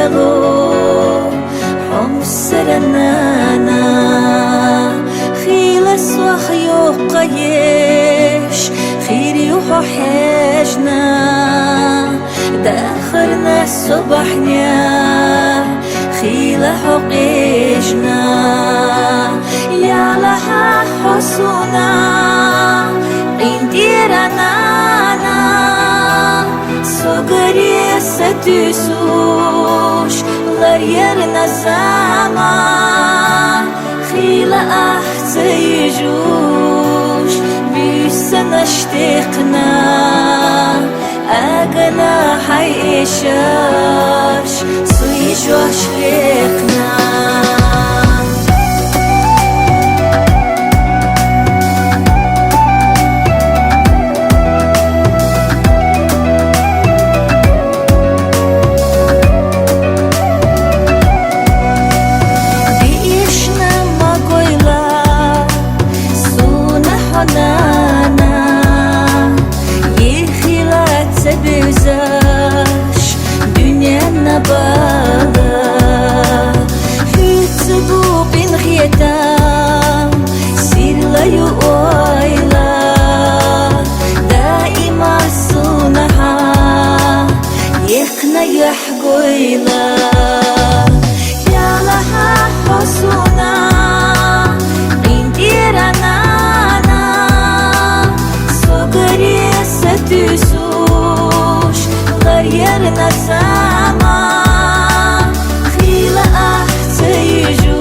دغو حم سرنانا خيل سوخيو قيش خير يوحو حيشنا داخرنا الصبحنا خيل حقيشنا يا لها حسونا قنديرنا سوغري ستسوش غيرنا الزمان خيل أحتيجوش بيسنا اشتقنا أغنى حيشاش سويجوش لقنا يحقويلا يا لها حسونا قنديرنا سوغري ستسوش غيرنا الزمان خيل أحتيجوش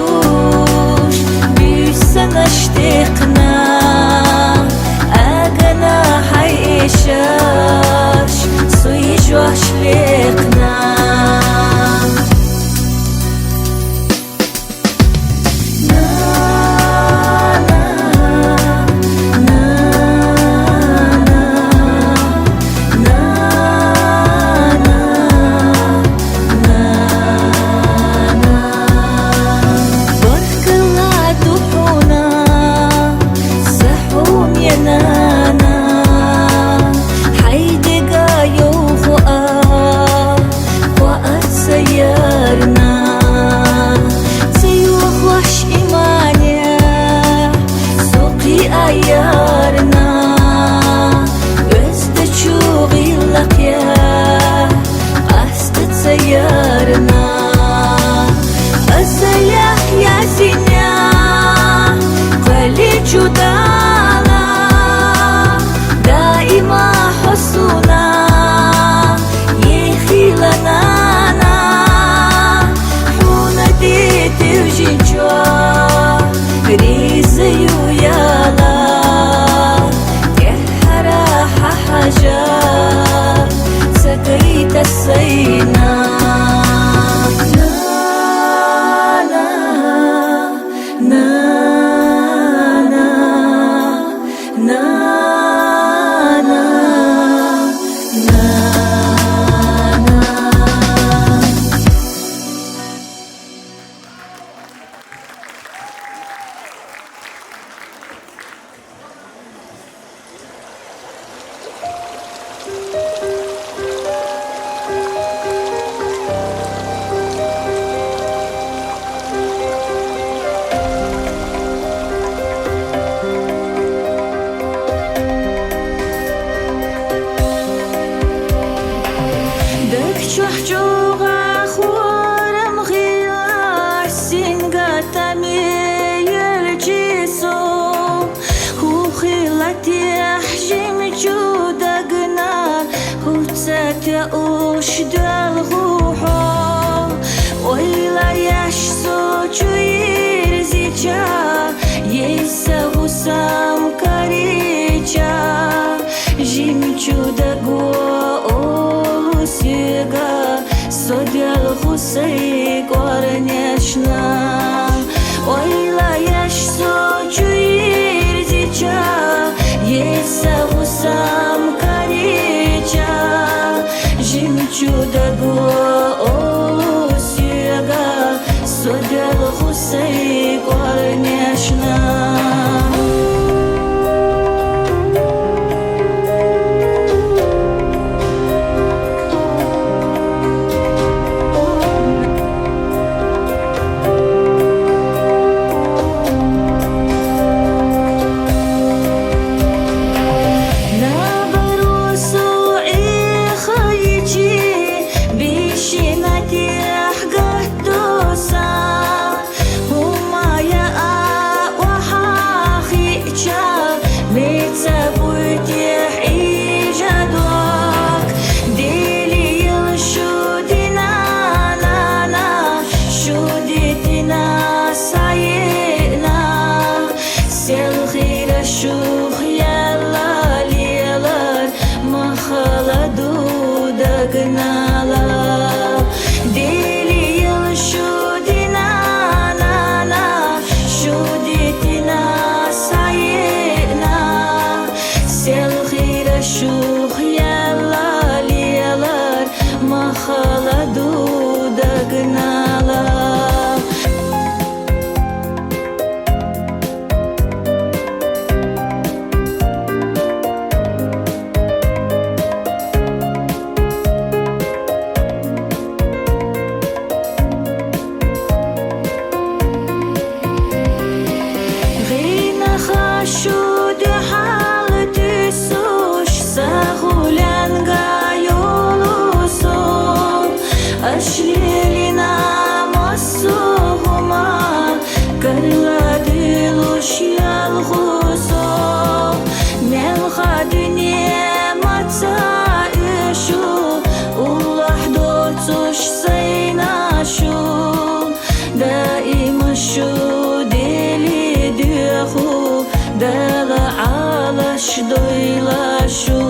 بيسنا اشتقنا أغنى حيشاش سويجوش لقنا догнала. Делил шудина-на-на, шудитина сайна, селхира шух ялалиялар махаладу догнала. Ashrilina masuhuma Karladilus yalghuso Melha dünya matsa ishu Ullah dotsush saynaşu Daima şu deli dühu Dala alaş doylaşu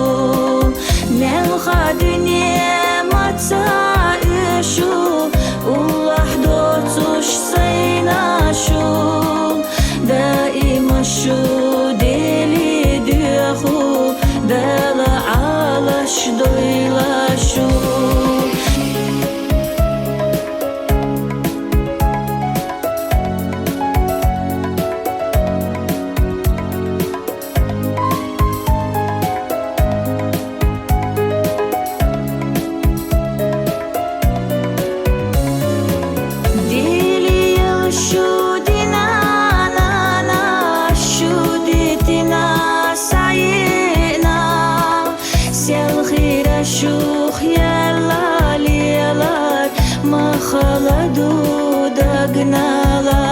Melha dünya matsa شو ووحده تش سينا شو دائما شو ديلي ديخو دلع على شدويلا شو شوخ يلا ليلا ما خلدوا دقنالا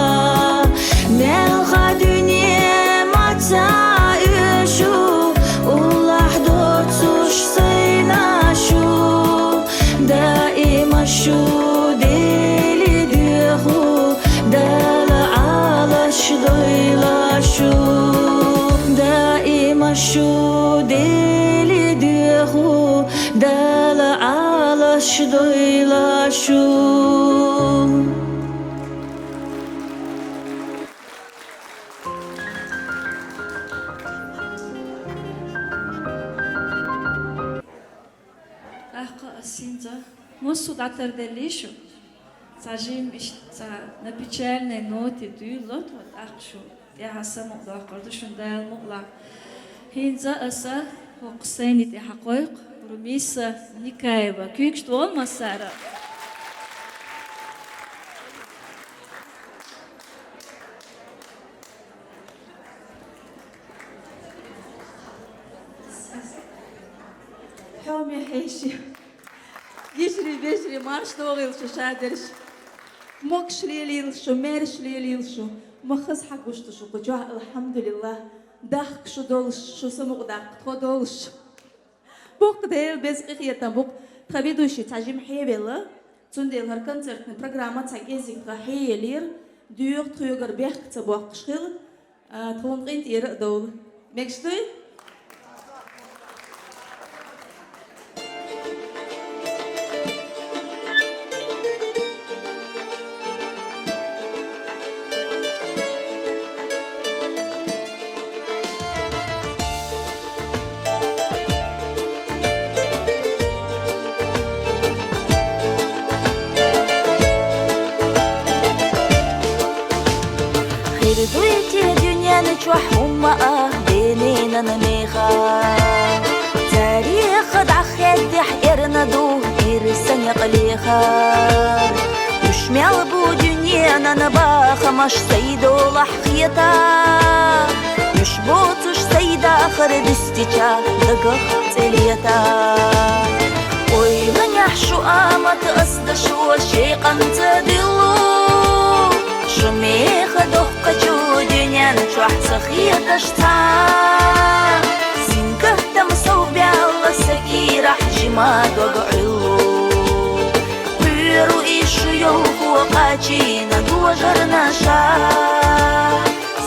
ملغى دنيا ما تعيشو والله دوتوش سينا شو دائما شو ديلي ديخو دالا على شدويلا شو دائما شو ديلي ديخو دال على شدويلا شو أحقا أسينزا موسو داتر دليشو ساجيم إشتا نبيتشالنا نوتي دويلوت وتأخشو يا حسن مقدار قردشون دال مقلا هينزا أسا وقسيني دي حقويق Rumisa Nikayeva, küçük olmasa da. حومي حيشي يجري بيجري مارش دوغيل شو شادرش موكش ليليل شو ميرش ليليل شو مخز حقوش شو قجوه الحمد لله داخك شو دولش شو سموق داخك تخو دولش بوق ديل بزقي خيطان بوق تخبيدوشي تعجيم حيبيلا تنديل هر كونسرتن программа تاكيزيك حيلير ديوغ تخيوغر بيخ تبوق شخيل تخون غين تير دول مكشتوي Дуйте дюняны чухума бенина намеха тарих дахет дихерна ду ирсан яклиха يشمل بو دنيانا نباخ مش سيدو لحقيتا يشبوتش سيدا آخر دستيچا دقخ تليتا وي من يحشو آمت أصدشو شيقا تدلو شميخ دهقة جودنيان شوح سخية شتا سنكه تمسو بيالله سكيرح جماد وقعلو بيرو إيشو يوفو وقاچينا دوجرنا شا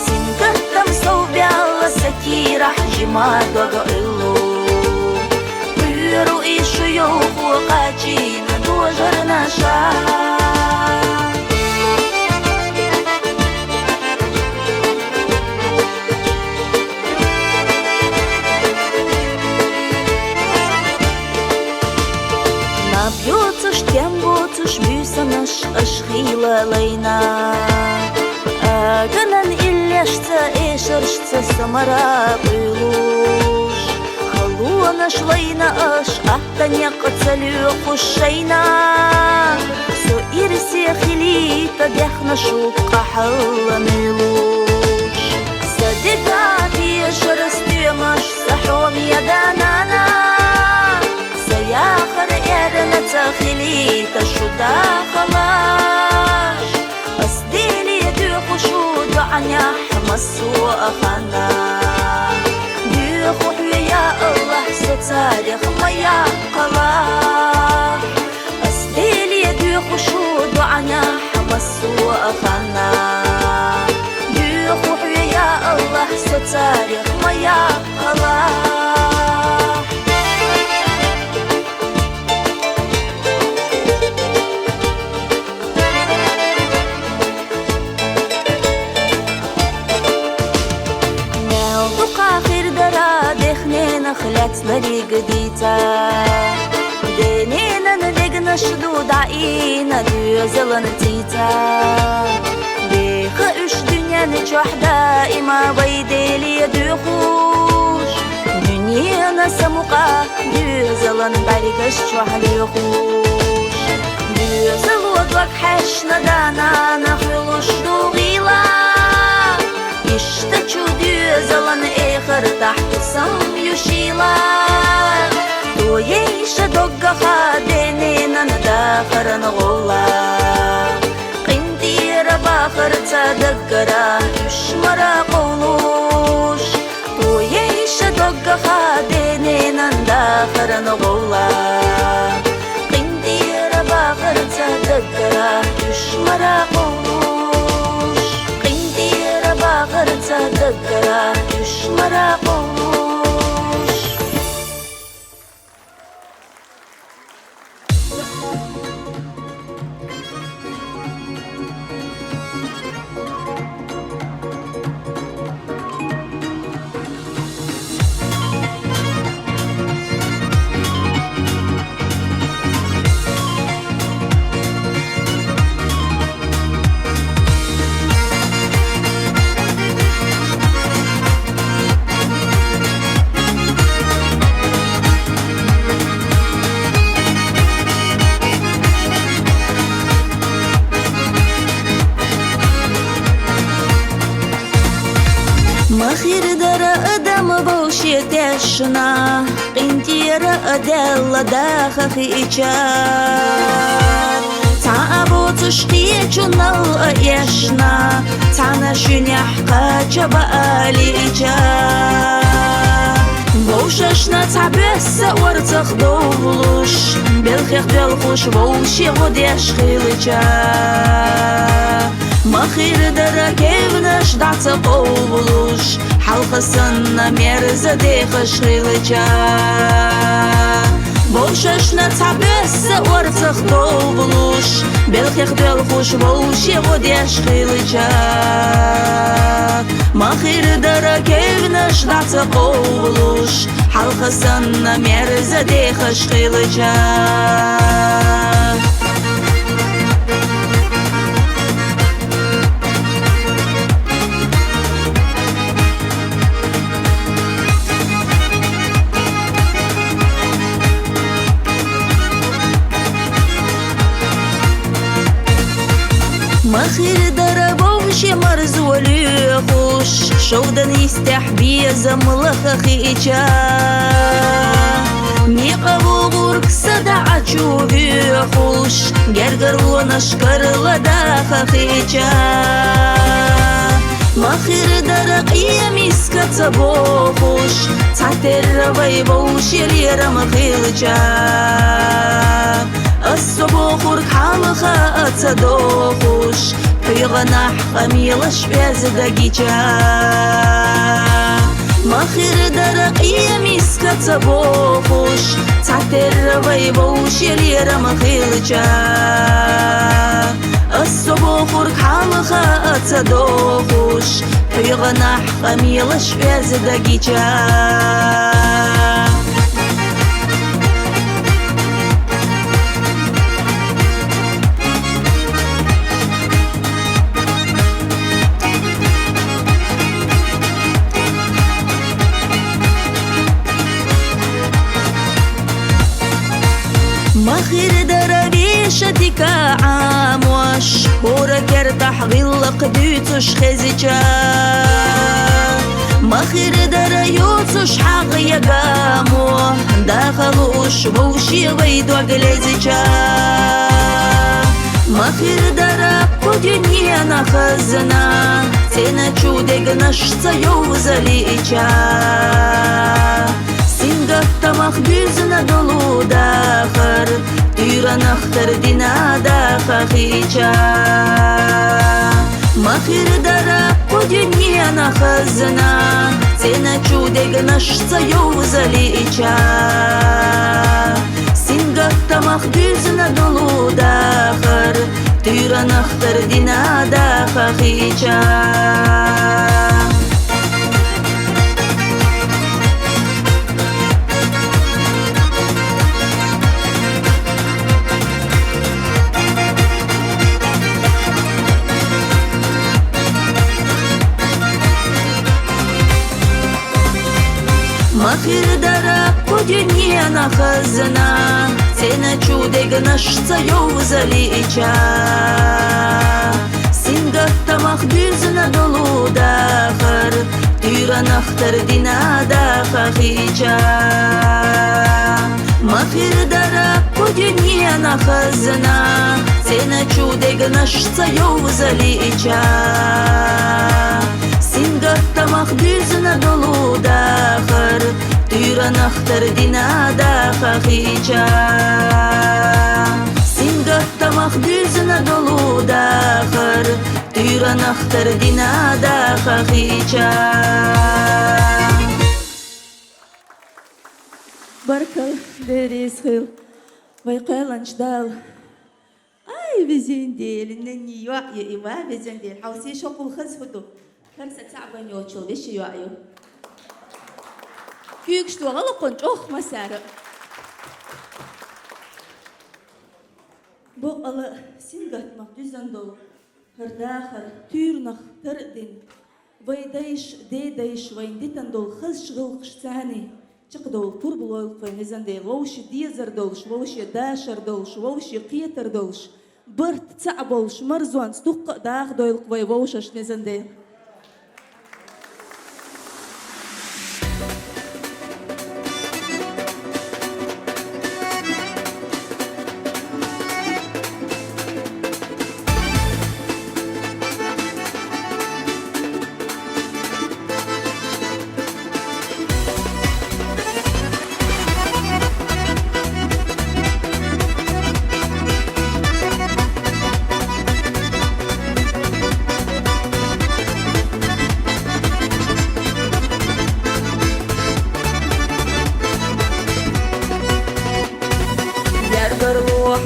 سنكه تمسو بيالله سكيرح جماد وقعلو بيرو إيشو يوفو وجرنا شعر Набьется ж тем боцуш бюсанаш ашхила лайна Аганан иллешца эшершца самара пылуш Халуанаш лайна аш ахтаня кацалю хушайна Со ирси хилита дяхна шукка халла милуш Садикати эшерстюмаш сахом яданана Саяхар эрна цахилита шуда халаш Асдили дюхушу дуаня хамасу ахана Дюхух я Allah соцарих моя калах Асдили дюхушу дуаня хамасу ахана Дюхух я Allah соцарих моя калах خلات لريق ديتا دينينا ندقنا شدود عقينا دوزلن تيتا بيخ اش دنيا نجوح دائما بيديلي دوخوش دنيانا سمقا دوزلن باريقش جوح ليخوش دوزل وضوك حشنا دانا نخلوش دوغيلا يشتچو دوزلن اخر تحت سم يشيلا ويش دقة خادنين أنا داخر نغولا قندير باخر تصدقرا يشمرا قولوش ويش دقة خادنين أنا داخر نغولا قندير باخر تصدقرا يشمرا قولوش قندير باخر تصدقرا يشمرا قولوش مخير درا أدم بوشي تشنا قنتير أدل داخ خيشا تعبو تشقي جنال أيشنا تعنا شنيح قاجب آليجا بوششنا تعبس ورتخ دولوش بالخيخ بالخوش بوشي غديش خيلجا مخير درا كيفنش دعت قولوش حلقة سنة ميرزة ديخش خيلجا بوششنا تعبس ورتخ دولوش بالخيخ بالخوش بوشي غديش خيلجا مخير درا كيفنش دعت قولوش حلقة سنة ميرزة ديخش خيلجا مخير دربوش مرزولي خوش شودن يستحبي زملخ خيجا ميقبو غورك صدع جوبي خوش جرجر ونشكر لداخ خيجا مخير درقية مسكة بوخوش تعتر بيبوش يليرم خيلجا الصبوخ حالخة أتصدوخوش في غناح خميلش بيز دقيجا ما خير درقية مسكة بوخوش تعتر بيبوش يلير ما خيرجا الصبوخور كحالخا أتصدوخوش بيغنح خميلش بيزدقيجا مخير دربيش ديكا عاموش هوركر تحغيلق ديتوش خزيجا مخير دريوتوش حق يقامو داخلوش بوشي ويدو قليزيجا مخير درب دنيا نخزنا تينا چودق نشتا يوزليجا سنگت مخبوزنا دلو داخر تيرا نختر دينا داخا خيجا مخير درب دنيا نخزنا تينا چودق نشتا يوزليجا سنگت مخبوزنا دلو داخر تيرا نختر دينا داخا خيجا مخير درب دنيا نخزنا تينا چودق نشتا يوزليجا سنگت مخبوزنا دلو داخر تيرا نختر دينا داخا خيجا مخير درب دنيا نخزنا تينا چودق نشتا يوزليجا سنگت مخبوزنا دلو داخر تيرا نختر دينا داخا خيجا سنگت مخبوزنا دلو داخر تيرا نختر دينا داخا خيجا Barkal deris hıl. Vayqalanç dal. Ay bizim değil. Neni yuaqya iwa bizim değil. Hawsi şokul khazhudu. Kamsa ta'ban yoçul beşi yuaqyu. Küyükştu ghalaqunç oh masarı. Bu ala singatmak düzen dolu. Hırdaxır tüyrnaq tırdin. Vaydayış deydayış vaynditan dol khaz şgıl qıştani. Чыкдол турбулойл файнезанде лоуши дизер долш, лоуши дашер долш, лоуши қиетер долш. Бырт цаа болш, марзуан стуққа даах дойл квай лоушаш незанде.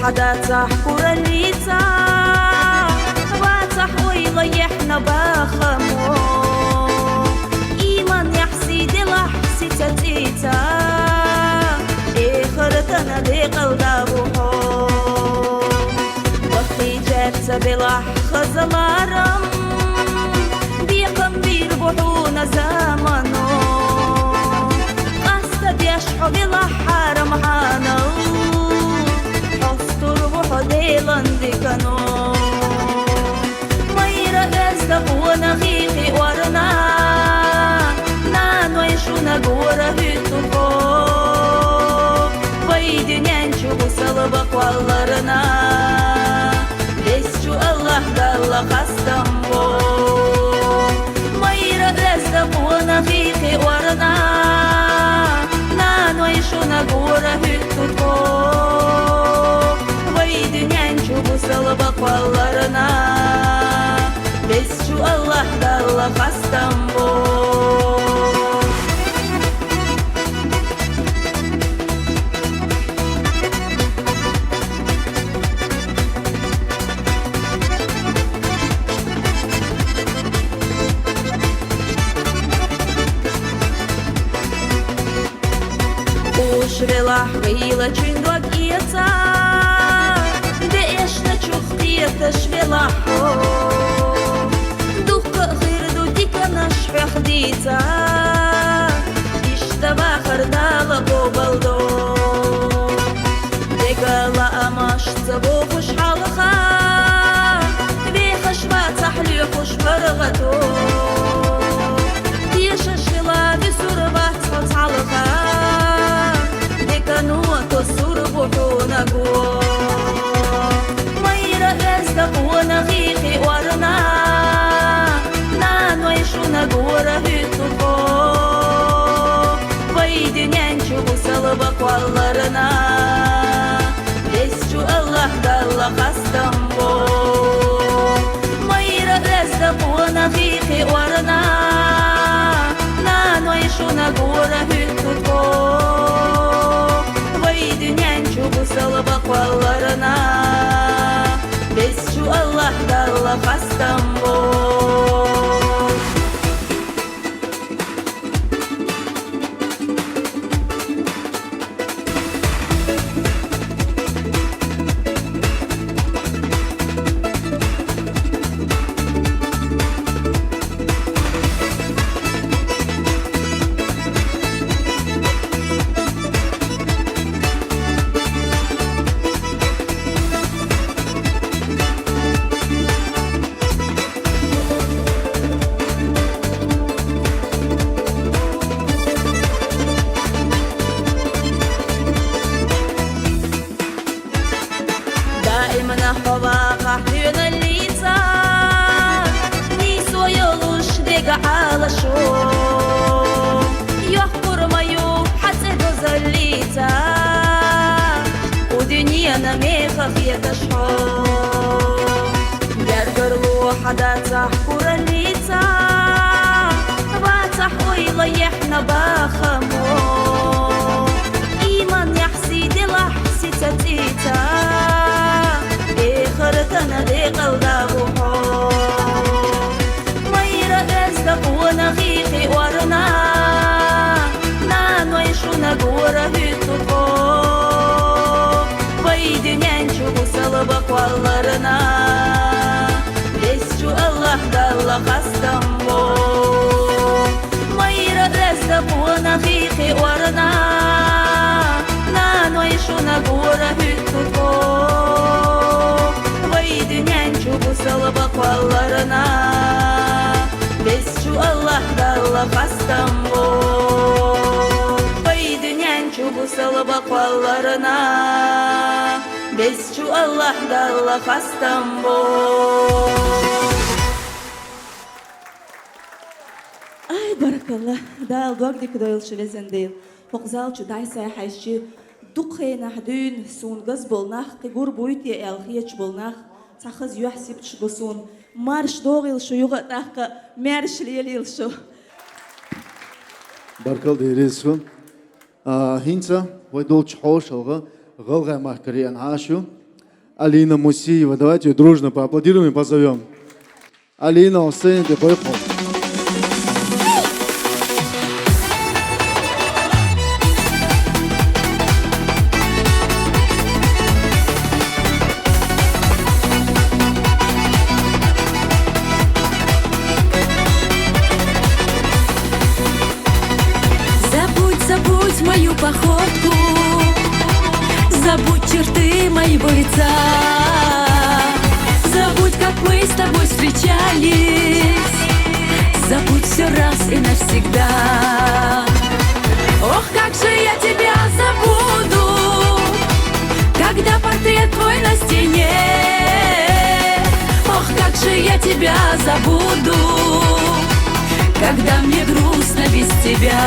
حدا تحكر الليتا واتح ويضيحنا باخمو إيمان يحسي دي لحسي تتيتا إخرتنا دي قلدابوحو وقتي جابت بلح خزلارم بيقم بيربحونا زمانو قصد يشحو بلح حرم حانو ديلان ديكانو ميرا ازدقونا خيخي ورنا نانو يشونا قورا هيتوكو ويدي نانشو سلبق والرنا بسشو الله دالله خستمبو ميرا ازدقونا خيخي ورنا نانو يشونا قورا هيتوكو Salabak vallarına Besçu Allah dalla hastam bu إلى چندوك إيتا دئشنا چوختيتا شبلحو دوخ خير دو ديكا نشح خديتا إشتبا خردالا بوبالدو ديكا لا أماش تبو خوش حالخا بيخش باتحلي خوش برغتو ديشا شلا بسربات صالخا ديكا نوتو سربوحونا قو ميرا ازدق ونغيقي ورنا نانو يشونا قورا هيتو فو ويدي نянчу بسلبا قوالرنا Lesçu Allah dalla kastambo Mayra ezda buona fiqi warna Nano ishuna gura hüttutko Vaydi nянчу busalba qallarına Lesçu Allah dalla kastambo دائما حواقع حين الليتا نيسو يلوش ديقا على شو يحقر مايو حتى دوزاليتا ودنيا نميخة في تشحو يرقر لو حدا تحقر الليتا باتح ويليحنا باخمو إيمان يحسي دي لحسي تتيتا خرتنا دي قلدابو حو ميرا ازدق ونغيقي ورنا نانو يشونا قورا هيتو فو ويدي نянчу بسلبا قوالرنا Lesçu Allah dalla kastambo Mayra ازدق ونغيقي ورنا نانو يشونا قورا هيتو فو нянчу бусалба qallarına Lesçu Allah dalla kastambo Vaydi nянчу bусалба qallarına Lesçu Allah dalla kastambo Ay barakallah dal دوك ديك دويل شلزن ديل فقزالچو داي سايحايشي دقينا حدون سون غز بولناخ قور بويتي الخيچ بولناخ سخز يحسب تشبسون مارش دوغيل شو يغا تاقا مارش ليليل شو Баркал дересу. Хинца, войдол чхошалга, галга махкариан ашу. Алина Мусиева, давайте ее дружно поаплодируем и позовем. Алина, Осейн, ты поехал. Забудь мою походку, забудь черты моего лица, забудь, как мы с тобой встречались, забудь все раз и навсегда. Ох, как же я тебя забуду, когда портрет твой на стене. Ох, как же я тебя забуду, когда мне грустно без тебя.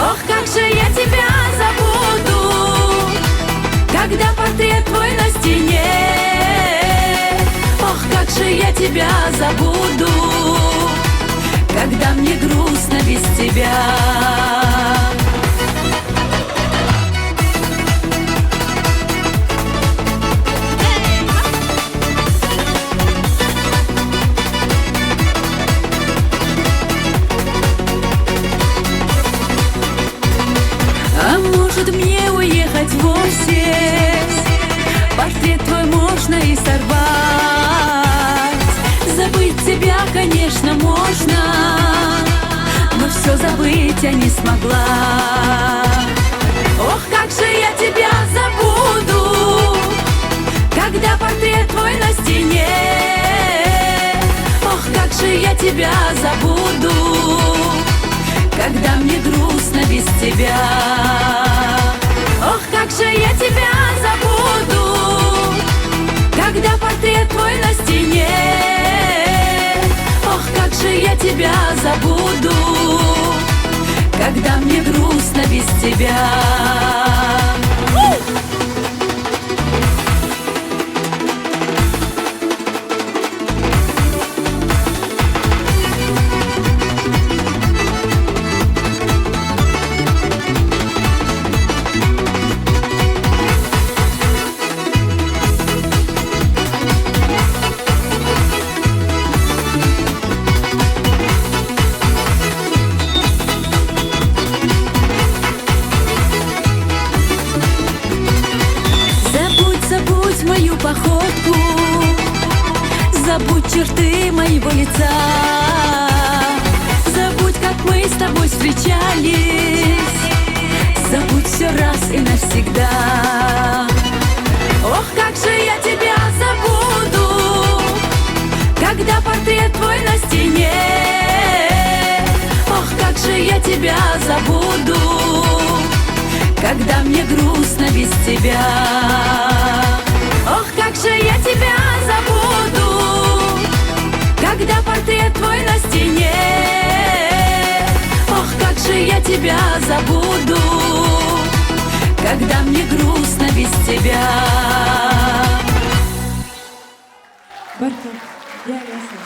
Ох, как же я тебя забуду, когда портрет твой на стене. Ох, как же я тебя забуду, когда мне грустно без тебя. Может мне его съесть. Портрет твой можно и сорвать. Забыть тебя, конечно, можно, но все забыть я не смогла. Ох, как же я тебя забуду, когда портрет твой на стене. Ох, как же я тебя забуду, когда мне грустно без тебя. Ох, как же я тебя забуду, когда портрет твой на стене. Ох, как же я тебя забуду, когда мне грустно без тебя. Забудь мою походку, забудь черты моего лица, забудь, как мы с тобой встречались, забудь все раз и навсегда. Ох, как же я тебя забуду, когда портрет твой на стене. Ох, как же я тебя забуду, когда мне грустно без тебя. Ох, как же я тебя забуду, когда портрет твой на стене. Ох, как же я тебя забуду, когда мне грустно без тебя. Barkam, yarasız.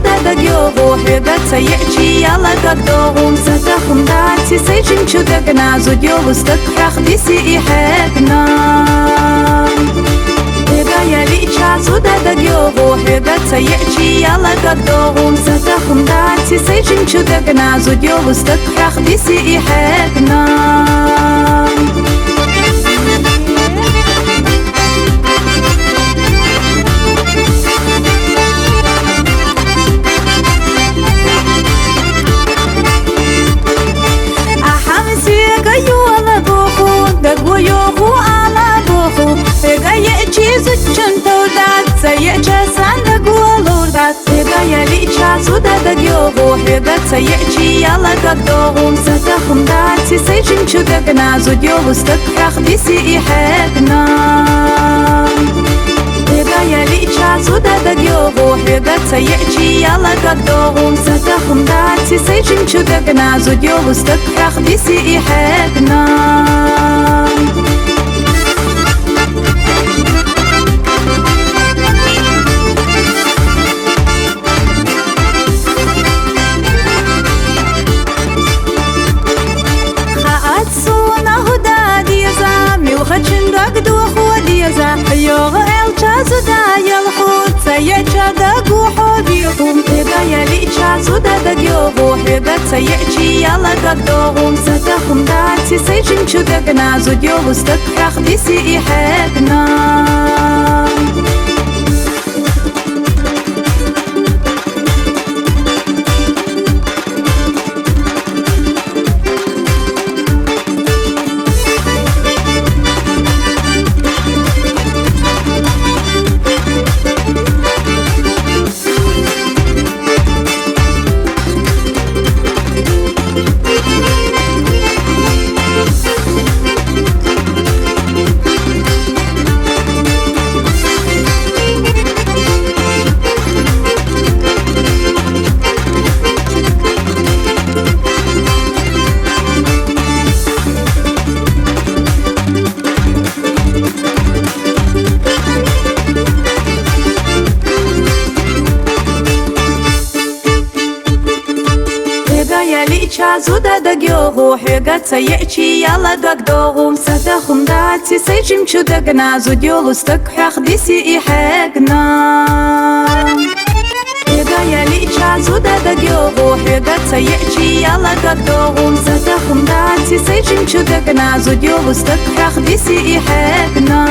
زودا دقيوغو حيقات سيأتي يلا كدوغو ستخم داتي سيجم شدقنا زوديو استكحخ ديسي إحبنا يا ليشا زودا دقيوغو حيقات سيأتي يلا كدوغو ستخم داتي سيجم شدقنا زوديو استكحخ ديسي إحبنا سيأتي يلا كدوغو ستخم داتي سيجم شدقنا زوديو استكحخ ديسي إحبنا يا ليشا زودا دقيوغو حيقات سيأتي يلا كدوغو ستخم داتي سيجم شدقنا زوديو استكحخ ديسي إحبنا يوغ الچا زودا يلخوت سيأتي دقو حبيكم يا ليشا زودا دقيوغو حيقات سيأتي يلا كدوغو ستخم داتي سيجم شدقنا زوديو استكحخ ديسي إحبنا زودا دقيوغو حيقات سيأتي يلا دقدوغو ستخم داتي سيجم شدقنا زوديو استكحخ ديسي إحبنا يا ليشا زودا دقيوغو حيقات سيأتي يلا دقدوغو ستخم داتي سيجم شدقنا زوديو استكحخ ديسي إحبنا